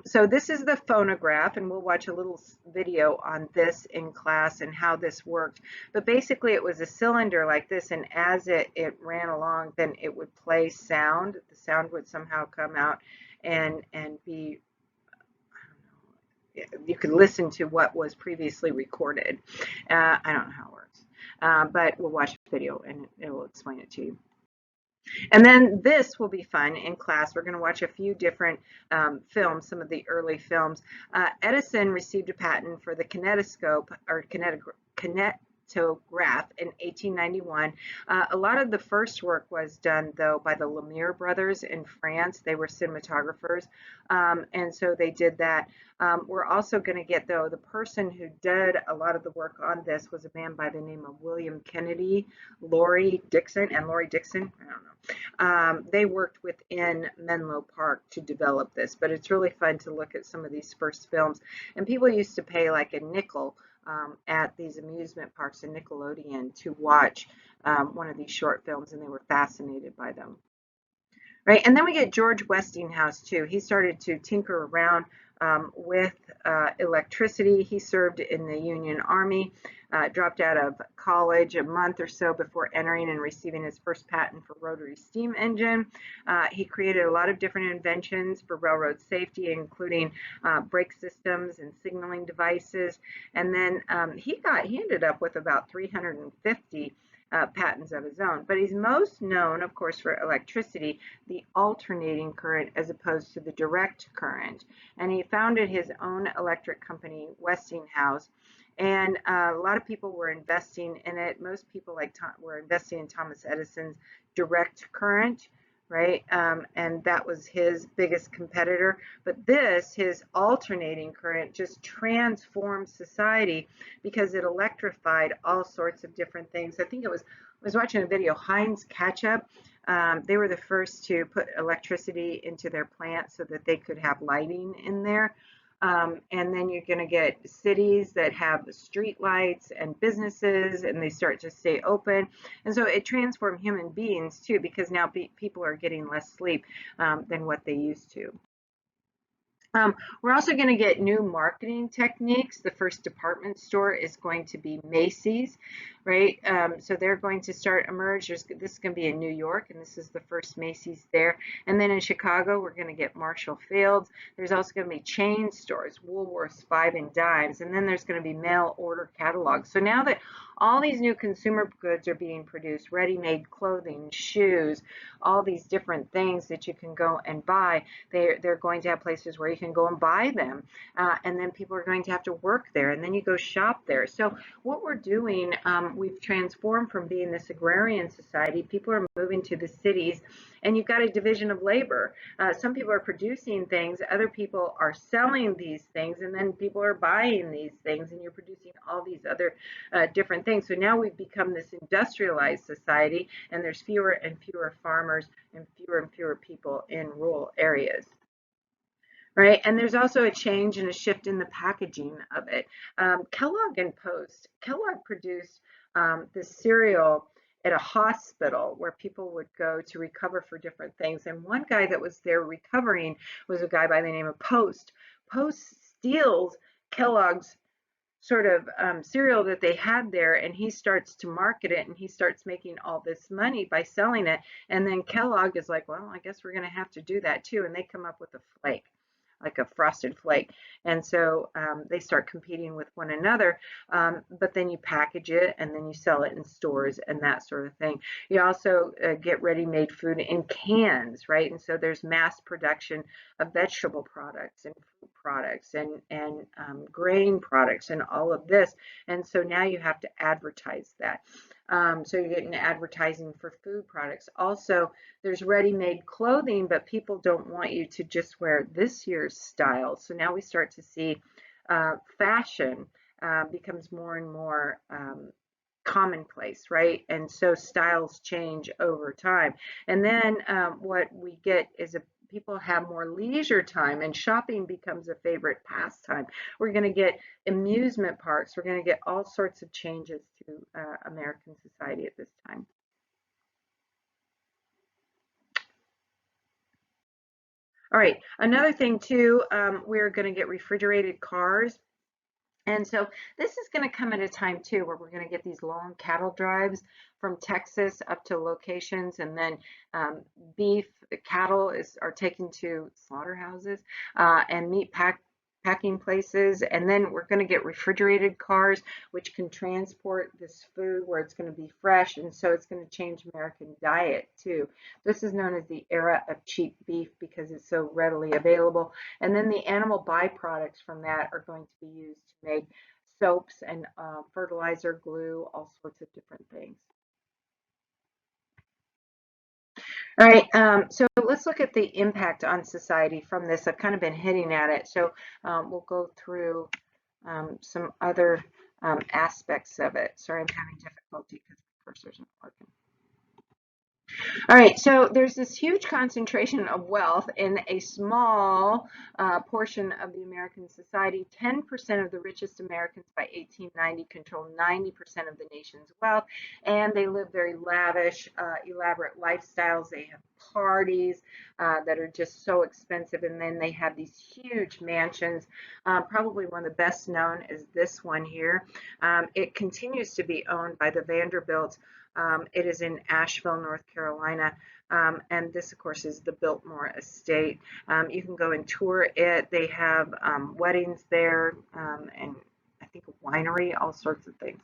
So this is the phonograph, and we'll watch a little video on this in class and how this worked. But basically, it was a cylinder like this, and as it ran along, then it would play sound. The sound would somehow come out and be, I don't know, you could listen to what was previously recorded. I don't know how it works, but we'll watch the video and it will explain it to you. And then this will be fun in class. We're going to watch a few different films, some of the early films. Edison received a patent for the kinetoscope or kinetograph in 1891. A lot of the first work was done, though, by the Lumiere brothers in France. They were cinematographers, and so they did that. We're also going to get, though, the person who did a lot of the work on this was a man by the name of William Kennedy, Laurie Dixon, I don't know. They worked within Menlo Park to develop this, but it's really fun to look at some of these first films. And people used to pay like a nickel at these amusement parks in Nickelodeon to watch one of these short films, and they were fascinated by them. Right, and then we get George Westinghouse too. He started to tinker around with electricity. He served in the Union Army, dropped out of college a month or so before entering and receiving his first patent for rotary steam engine. He created a lot of different inventions for railroad safety, including brake systems and signaling devices. And then he ended up with about 350 patents of his own. But he's most known, of course, for electricity, the alternating current as opposed to the direct current. And he founded his own electric company, Westinghouse. And a lot of people were investing in it. Most people were investing in Thomas Edison's direct current right? And that was his biggest competitor. But this, his alternating current, just transformed society because it electrified all sorts of different things. I was watching a video, Heinz Ketchup. They were the first to put electricity into their plant so that they could have lighting in there. And then you're going to get cities that have street lights and businesses, and they start to stay open. And so it transformed human beings too, because now people are getting less sleep than what they used to. We're also going to get new marketing techniques. The first department store is going to be Macy's, right? So they're going to start emerge. This is going to be in New York, and this is the first Macy's there. And then in Chicago, we're going to get Marshall Field's. There's also going to be chain stores, Woolworths, Five and Dimes, and then there's going to be mail order catalogs. So now that all these new consumer goods are being produced, ready-made clothing, shoes, all these different things that you can go and buy, they're going to have places where you can go and buy them, and then people are going to have to work there, and then you go shop there. So what we're doing, we've transformed from being this agrarian society. People are moving to the cities, and you've got a division of labor. Some people are producing things, other people are selling these things, and then people are buying these things, and you're producing all these other different things. So now we've become this industrialized society, and there's fewer and fewer farmers and fewer people in rural areas. Right, and there's also a change and a shift in the packaging of it. Kellogg and Post. Kellogg produced this cereal at a hospital where people would go to recover for different things. And one guy that was there recovering was a guy by the name of Post. Post steals Kellogg's sort of cereal that they had there, and he starts to market it, and he starts making all this money by selling it. And then Kellogg is like, well, I guess we're going to have to do that too. And they come up with a flake, like a frosted flake. And so they start competing with one another. But then you package it and then you sell it in stores and that sort of thing. You also get ready-made food in cans, right? And so there's mass production of vegetable products and fruit products and grain products and all of this. And so now you have to advertise that. So you're getting advertising for food products. Also, there's ready-made clothing, but people don't want you to just wear this year's style. So now we start to see fashion becomes more and more commonplace, right? And so styles change over time. And then what we get is people have more leisure time, and shopping becomes a favorite pastime. We're going to get amusement parks. We're going to get all sorts of changes to American society at this time. All right, another thing too, we're going to get refrigerated cars. And so this is going to come at a time too where we're going to get these long cattle drives from Texas up to locations, and then beef cattle are taken to slaughterhouses and packing places, and then we're going to get refrigerated cars which can transport this food where it's going to be fresh, and so it's going to change American diet too. This is known as the era of cheap beef because it's so readily available, and then the animal byproducts from that are going to be used to make soaps and fertilizer, glue, all sorts of different things. All right, so let's look at the impact on society from this. I've kind of been hitting at it, so we'll go through some other aspects of it. Sorry, I'm having difficulty because my cursor's not working. All right, so there's this huge concentration of wealth in a small portion of the American society. 10% of the richest Americans by 1890 control 90% of the nation's wealth, and they live very lavish, elaborate lifestyles. They have parties that are just so expensive, and then they have these huge mansions. Probably one of the best known is this one here. It continues to be owned by the Vanderbilts. It is in Asheville, North Carolina, and this, of course, is the Biltmore Estate. You can go and tour it. They have weddings there, and I think a winery, all sorts of things.